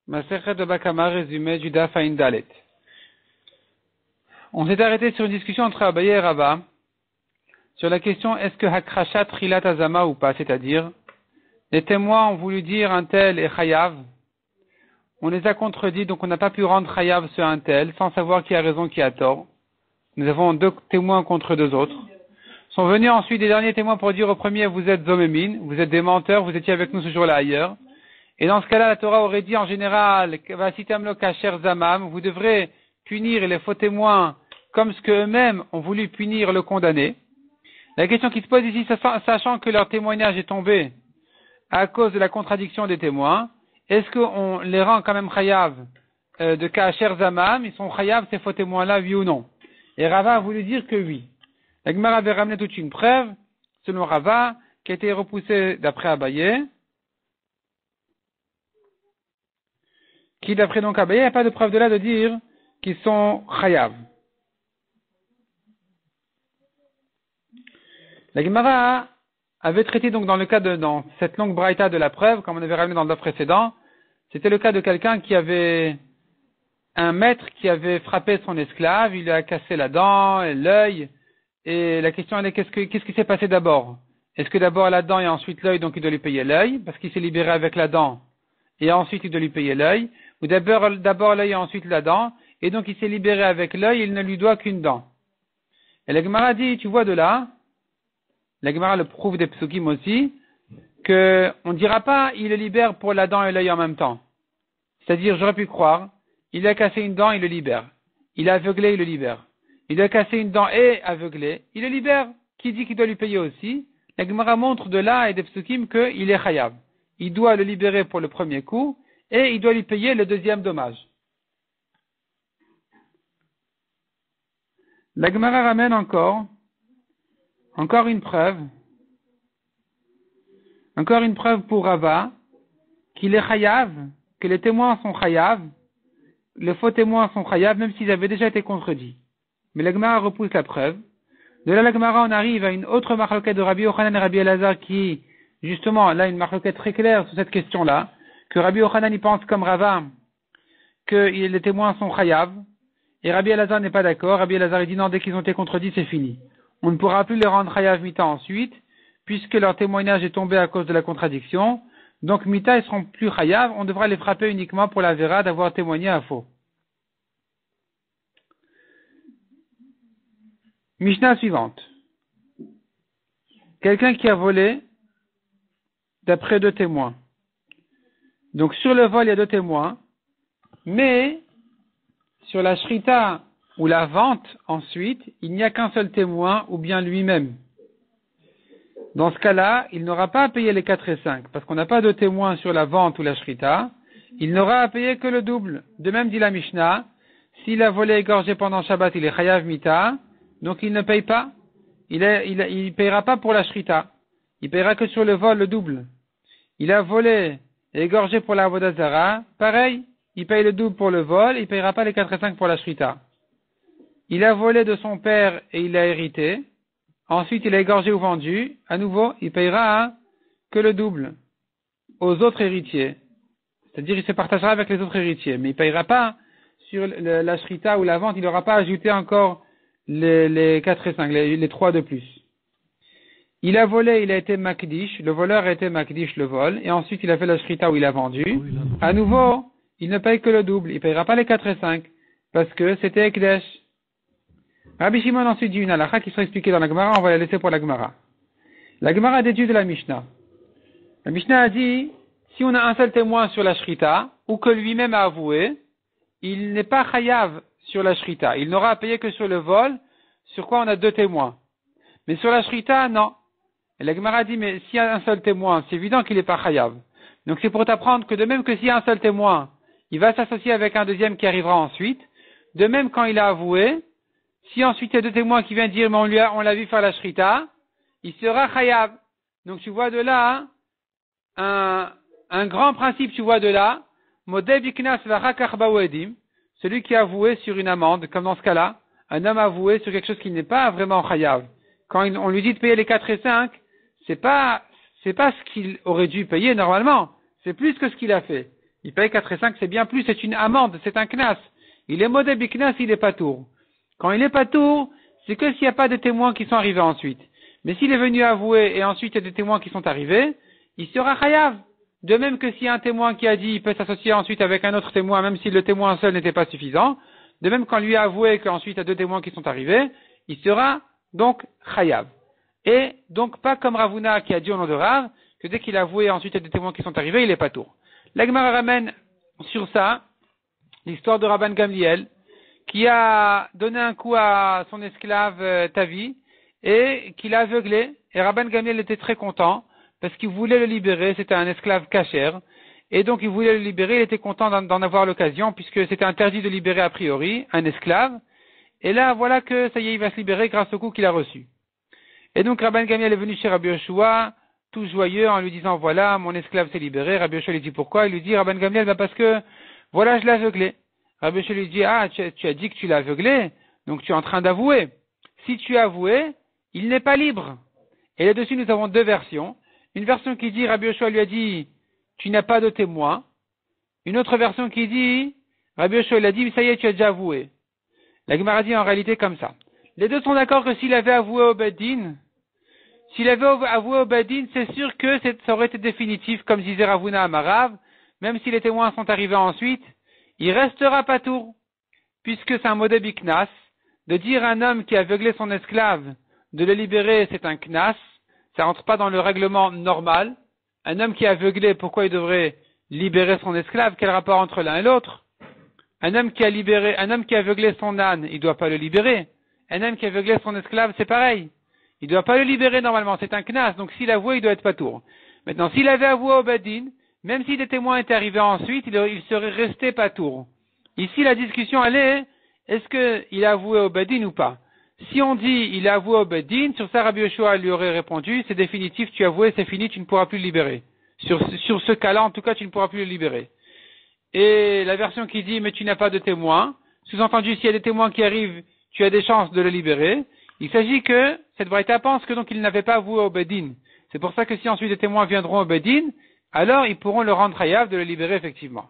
Masechet de Bakama, résumé du Daf Ayin Dalet. On s'est arrêté sur une discussion entre Abaye et Rava sur la question est-ce que Hakrashat Trilat Azama ou pas, c'est-à-dire les témoins ont voulu dire un tel et Chayav. On les a contredits, donc on n'a pas pu rendre Chayav sur un tel sans savoir qui a raison, qui a tort. Nous avons deux témoins contre deux autres. Sont venus ensuite des derniers témoins pour dire au premier vous êtes Zomémine, vous êtes des menteurs, vous étiez avec nous ce jour-là ailleurs. Et dans ce cas-là, la Torah aurait dit en général, Vasitamlo Kacher Zamam, vous devrez punir les faux témoins comme ce qu'eux-mêmes ont voulu punir le condamné. La question qui se pose ici, sachant que leur témoignage est tombé à cause de la contradiction des témoins, est-ce qu'on les rend quand même chayav de Kacher Zamam, ils sont chayav ces faux témoins-là, oui ou non? Et Rava a voulu dire que oui. La Gemara avait ramené toute une preuve, selon Rava, qui a été repoussée d'après Abaye, qui d'après donc Abaye, il n'y a pas de preuve de là de dire qu'ils sont chayav. La Gemara avait traité donc dans le cas dans cette longue braïta de la preuve, comme on avait ramené dans le doc précédent, c'était le cas de quelqu'un qui avait un maître qui avait frappé son esclave, il lui a cassé la dent et l'œil, et la question elle est qu'est-ce qui s'est passé d'abord? Est-ce que d'abord la dent et ensuite l'œil, donc il doit lui payer l'œil, parce qu'il s'est libéré avec la dent, et ensuite il doit lui payer l'œil, ou d'abord l'œil et ensuite la dent, et donc il s'est libéré avec l'œil, il ne lui doit qu'une dent. Et la Gemara dit, tu vois de là, la Gemara le prouve des psukim aussi, que on ne dira pas il le libère pour la dent et l'œil en même temps. C'est-à-dire, j'aurais pu croire, il a cassé une dent, il le libère. Il a aveuglé, il le libère. Il a cassé une dent et aveuglé, il le libère. Qui dit qu'il doit lui payer aussi? La Gemara montre de là et des psukim qu'il est chayav. Il doit le libérer pour le premier coup et il doit lui payer le deuxième dommage. La Gemara ramène encore une preuve pour Rava, qu'il est chayav, que les témoins sont chayav, les faux témoins sont chayav, même s'ils avaient déjà été contredits. Mais la Gemara repousse la preuve. De là, la Gemara, on arrive à une autre marloquette de Rabbi Yochanan et Rabbi Elazar qui, justement, là, une marloquette très claire sur cette question-là, que Rabbi Yochanan y pense comme Rava, que les témoins sont chayav, et Rabbi Elazar n'est pas d'accord. Rabbi Elazar dit non, dès qu'ils ont été contredits, c'est fini. On ne pourra plus les rendre chayav mita ensuite, puisque leur témoignage est tombé à cause de la contradiction. Donc mita, ils seront plus chayav, on devra les frapper uniquement pour la vera d'avoir témoigné à faux. Mishnah suivante. Quelqu'un qui a volé d'après deux témoins. Donc sur le vol, il y a deux témoins, mais sur la shrita ou la vente, ensuite, il n'y a qu'un seul témoin ou bien lui-même. Dans ce cas-là, il n'aura pas à payer les 4 et 5, parce qu'on n'a pas de témoin sur la vente ou la shrita, il n'aura à payer que le double. De même dit la Mishnah, s'il a volé égorgé pendant Shabbat, il est chayav mita, donc il ne paye pas. Il payera pas pour la shrita. Il payera que sur le vol le double. Il a volé et égorgé pour la avodah zara, pareil, il paye le double pour le vol, il payera pas les 4 et 5 pour la shrita. Il a volé de son père et il a hérité. Ensuite, il a égorgé ou vendu. À nouveau, il payera que le double aux autres héritiers. C'est-à-dire, il se partagera avec les autres héritiers. Mais il payera pas sur la shrita ou la vente, il n'aura pas ajouté encore les 4 et 5, les 3 de plus. Il a volé, il a été makdish, le voleur a été makdish le vol, et ensuite il a fait la shrita où il a vendu. À nouveau, il ne paye que le double, il ne payera pas les 4 et 5, parce que c'était ekdesh. Rabbi Shimon ensuite dit une halakha qui sera expliquée dans la Gemara, on va la laisser pour la Gemara. La Gemara déduit de la Mishnah. La Mishnah a dit, si on a un seul témoin sur la shrita, ou que lui-même a avoué, il n'est pas chayav sur la shrita. Il n'aura à payer que sur le vol, sur quoi on a deux témoins. Mais sur la shrita, non. Et la Gemara dit, mais s'il y a un seul témoin, c'est évident qu'il n'est pas chayav. Donc c'est pour t'apprendre que de même que s'il y a un seul témoin, il va s'associer avec un deuxième qui arrivera ensuite. De même quand il a avoué, si ensuite il y a deux témoins qui viennent dire, mais on l'a vu faire la shrita, il sera chayav. Donc tu vois de là, un grand principe, tu vois de là, modeh biknas v'achakach ba'uedim, celui qui a avoué sur une amende, comme dans ce cas-là, un homme a avoué sur quelque chose qui n'est pas vraiment chayav. Quand on lui dit de payer les 4 et 5, c'est pas ce qu'il aurait dû payer normalement, c'est plus que ce qu'il a fait. Il paye 4 et 5, c'est bien plus, c'est une amende, c'est un knas. Il est modé biknas, il est patour. Quand il est patour, c'est que s'il n'y a pas de témoins qui sont arrivés ensuite. Mais s'il est venu avouer et ensuite il y a des témoins qui sont arrivés, il sera chayav. De même que s'il y a un témoin qui a dit, il peut s'associer ensuite avec un autre témoin, même si le témoin seul n'était pas suffisant. De même qu'on lui a avoué qu'ensuite il y a deux témoins qui sont arrivés, il sera donc chayav. Et donc pas comme Ravuna qui a dit au nom de Rav, que dès qu'il a avoué ensuite il y a des témoins qui sont arrivés, il est patour. La Gemara ramène sur ça l'histoire de Rabban Gamliel, qui a donné un coup à son esclave Tavi, et qui l'a aveuglé, et Rabban Gamliel était très content, parce qu'il voulait le libérer, c'était un esclave cachère, et donc il voulait le libérer, il était content d'en avoir l'occasion, puisque c'était interdit de libérer a priori un esclave, et là voilà que ça y est, il va se libérer grâce au coup qu'il a reçu. Et donc Rabban Gamliel est venu chez Rabbi Yoshua, tout joyeux, en lui disant voilà, mon esclave s'est libéré. Rabbi Yoshua lui dit pourquoi? Il lui dit Rabban Gamliel, parce que voilà, je l'ai aveuglé. Rabbi Yoshua lui dit tu as dit que tu l'as aveuglé, donc tu es en train d'avouer. Si tu as avoué, il n'est pas libre. Et là-dessus, nous avons deux versions. Une version qui dit, Rabbi Yoshua lui a dit, tu n'as pas de témoin. Une autre version qui dit, Rabbi Yoshua lui a dit, mais ça y est, tu as déjà avoué. La Gemara dit en réalité comme ça. Les deux sont d'accord que s'il avait avoué au Beddin, c'est sûr que ça aurait été définitif, comme disait Ravuna Amarav, même si les témoins sont arrivés ensuite, il restera patour, puisque c'est un modèle biknas, de dire à un homme qui a aveuglé son esclave, de le libérer, c'est un knas, ça rentre pas dans le règlement normal. Un homme qui est aveuglé, pourquoi il devrait libérer son esclave? Quel rapport entre l'un et l'autre? Un homme qui a aveuglé son âne, il doit pas le libérer. Un homme qui a aveuglé son esclave, c'est pareil. Il doit pas le libérer normalement, c'est un knas, donc s'il avoue, il doit être patour. Maintenant, s'il avait avoué au Beddin, même si des témoins étaient arrivés ensuite, il serait resté patour. Ici, la discussion, elle est, est-ce qu'il a avoué au Beddin ou pas? Si on dit il a avoué au Beddin, sur ça Rabbi Yoshua lui aurait répondu, c'est définitif, tu as avoué, c'est fini, tu ne pourras plus le libérer. Sur ce cas-là, en tout cas, tu ne pourras plus le libérer. Et la version qui dit, mais tu n'as pas de témoin, sous-entendu, s'il y a des témoins qui arrivent, tu as des chances de le libérer. Il s'agit que cette braïta pense que donc il n'avait pas avoué au Beddin. C'est pour ça que si ensuite des témoins viendront au Beddin, alors ils pourront le rendre hayav de le libérer effectivement.